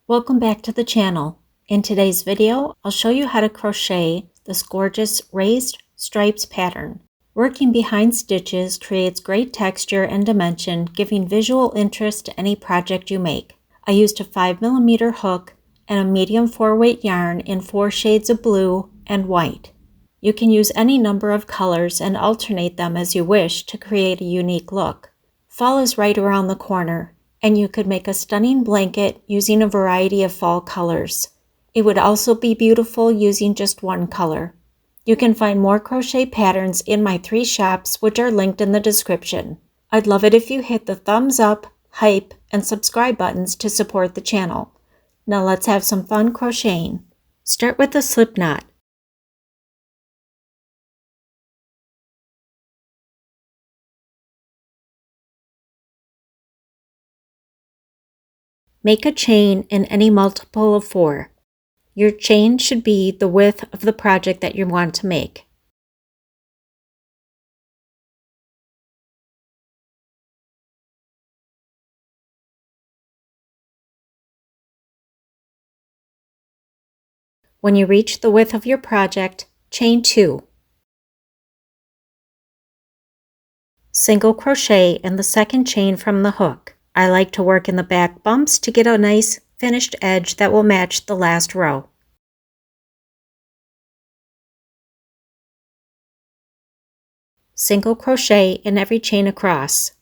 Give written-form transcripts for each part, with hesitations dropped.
Welcome back to the channel. In today's video, I'll show you how to crochet this gorgeous raised stripes pattern. Working behind stitches creates great texture and dimension, giving visual interest to any project you make. I used a 5mm hook and a medium 4-weight yarn in 4 shades of blue and white. You can use any number of colors and alternate them as you wish to create a unique look. Fall is right around the corner, and you could make a stunning blanket using a variety of fall colors. It would also be beautiful using just one color. You can find more crochet patterns in my 3 shops, which are linked in the description. I'd love it if you hit the thumbs up, hype, and subscribe buttons to support the channel. Now let's have some fun crocheting. Start with a slip knot. Make a chain in any multiple of 4. Your chain should be the width of the project that you want to make. When you reach the width of your project, chain 2. Single crochet in the second chain from the hook. I like to work in the back bumps to get a nice finished edge that will match the last row. Single crochet in every chain across.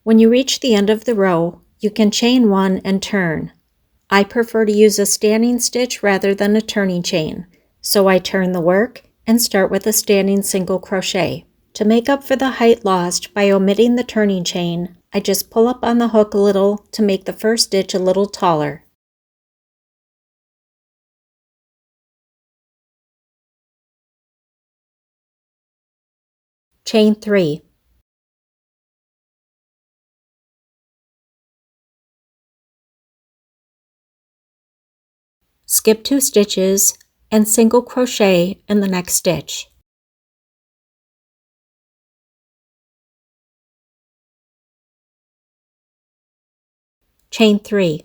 When you reach the end of the row, you can chain 1 and turn. I prefer to use a standing stitch rather than a turning chain, so I turn the work and start with a standing single crochet. To make up for the height lost by omitting the turning chain, I just pull up on the hook a little to make the first stitch a little taller. Chain 3. Skip 2 stitches and single crochet in the next stitch. Chain 3.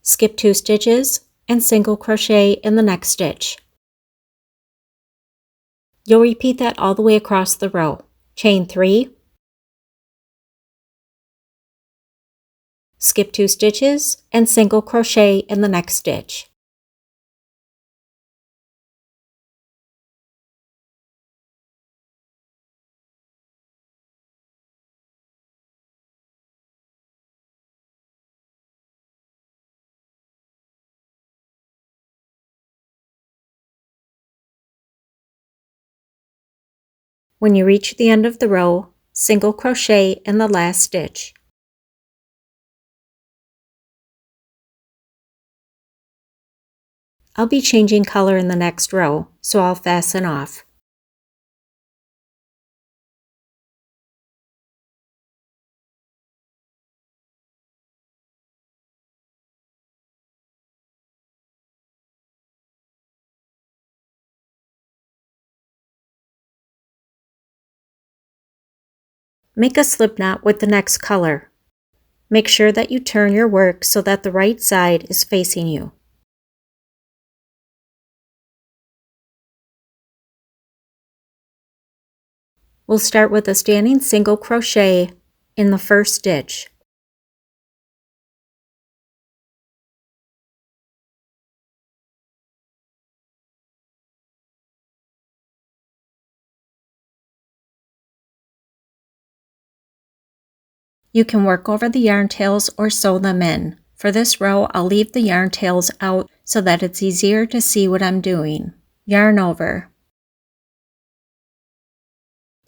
Skip 2 stitches and single crochet in the next stitch. You'll repeat that all the way across the row. Chain 3. Skip 2 stitches and single crochet in the next stitch. When you reach the end of the row, single crochet in the last stitch. I'll be changing color in the next row, so I'll fasten off. Make a slip knot with the next color. Make sure that you turn your work so that the right side is facing you. We'll start with a standing single crochet in the first stitch. You can work over the yarn tails or sew them in. For this row, I'll leave the yarn tails out so that it's easier to see what I'm doing. Yarn over.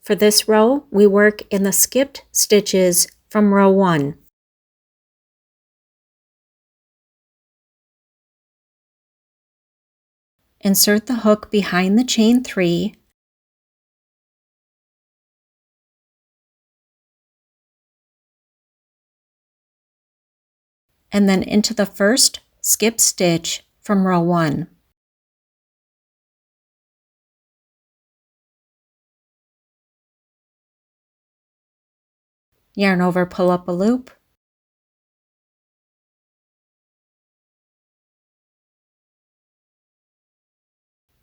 For this row, we work in the skipped stitches from row 1. Insert the hook behind the chain 3 and then into the first skip stitch from row 1. Yarn over, pull up a loop,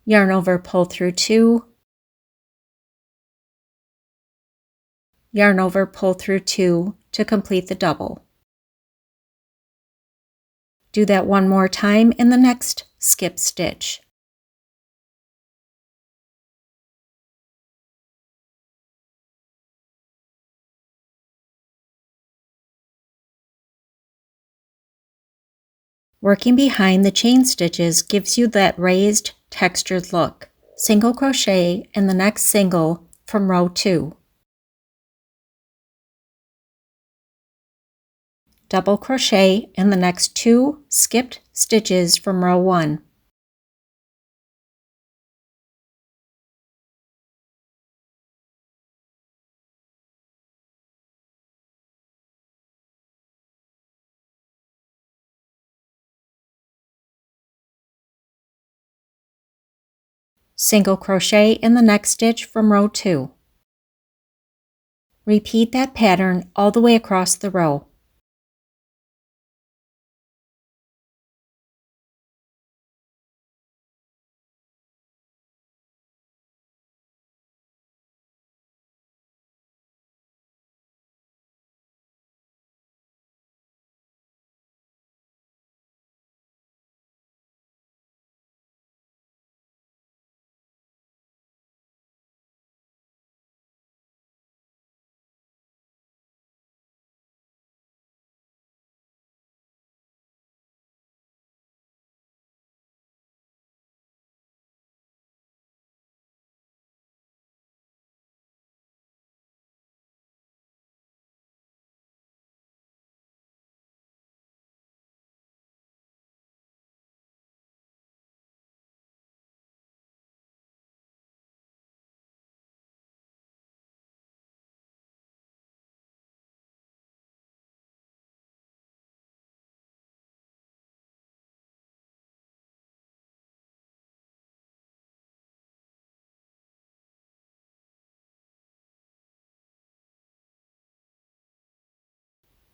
yarn over, pull through 2, yarn over, pull through 2 to complete the double. Do that one more time in the next skip stitch. Working behind the chain stitches gives you that raised, textured look. Single crochet in the next single from row 2. Double crochet in the next 2 skipped stitches from row 1. Single crochet in the next stitch from row 2. Repeat that pattern all the way across the row.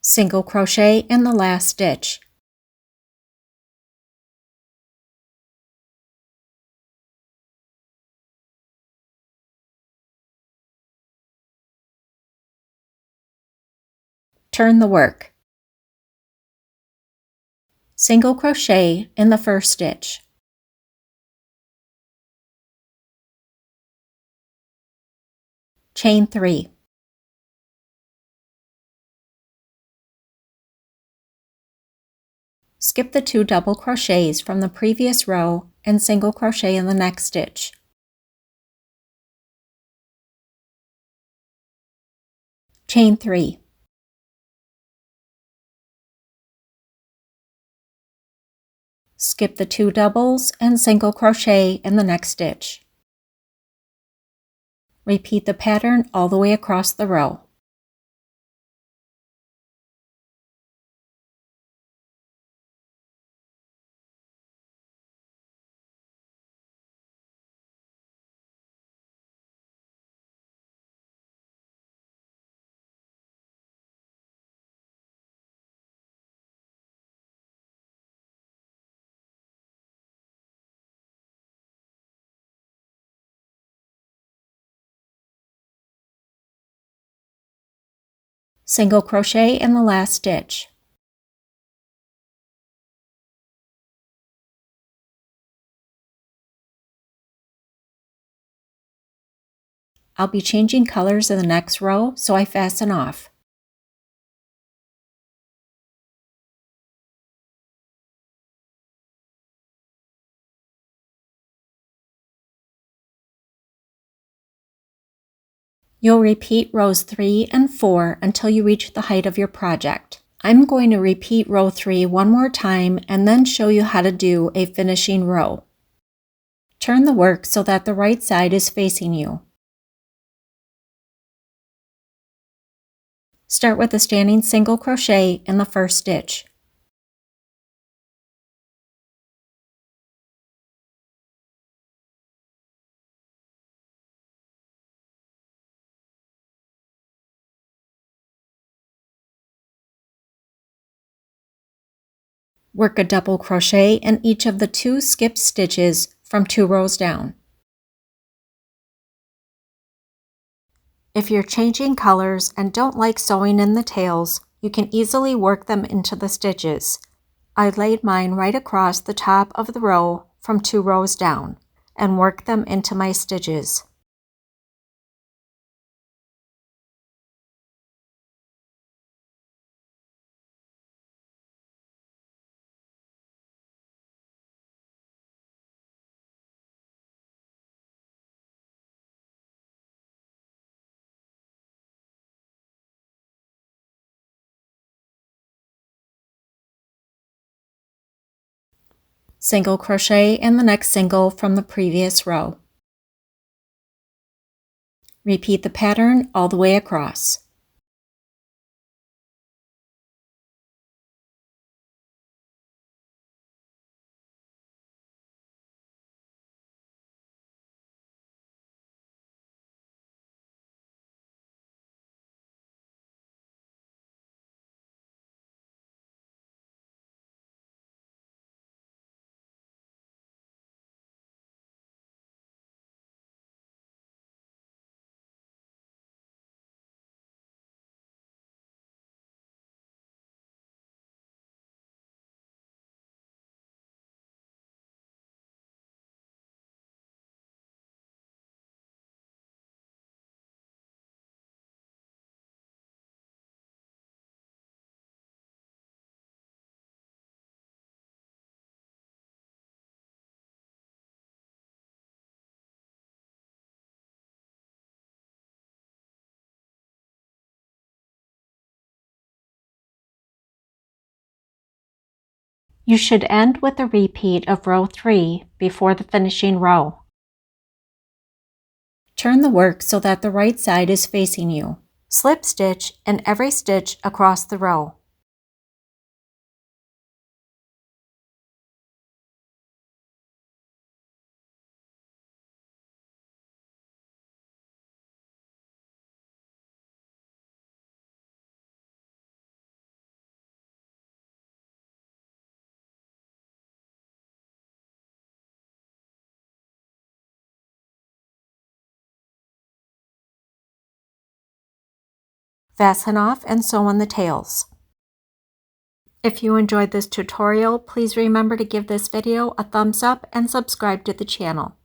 Single crochet in the last stitch. Turn the work. Single crochet in the first stitch. Chain 3. Skip the 2 double crochets from the previous row and single crochet in the next stitch. Chain 3. Skip the 2 doubles and single crochet in the next stitch. Repeat the pattern all the way across the row. Single crochet in the last stitch. I'll be changing colors in the next row, so I fasten off. You'll repeat rows 3 and 4 until you reach the height of your project. I'm going to repeat row 3 one more time and then show you how to do a finishing row. Turn the work so that the right side is facing you. Start with a standing single crochet in the first stitch. Work a double crochet in each of the 2 skipped stitches from 2 rows down. If you're changing colors and don't like sewing in the tails, you can easily work them into the stitches. I laid mine right across the top of the row from 2 rows down and worked them into my stitches. Single crochet in the next single from the previous row. Repeat the pattern all the way across. You should end with a repeat of row 3 before the finishing row. Turn the work so that the right side is facing you. Slip stitch in every stitch across the row. Fasten off and sew on the tails. If you enjoyed this tutorial, please remember to give this video a thumbs up and subscribe to the channel.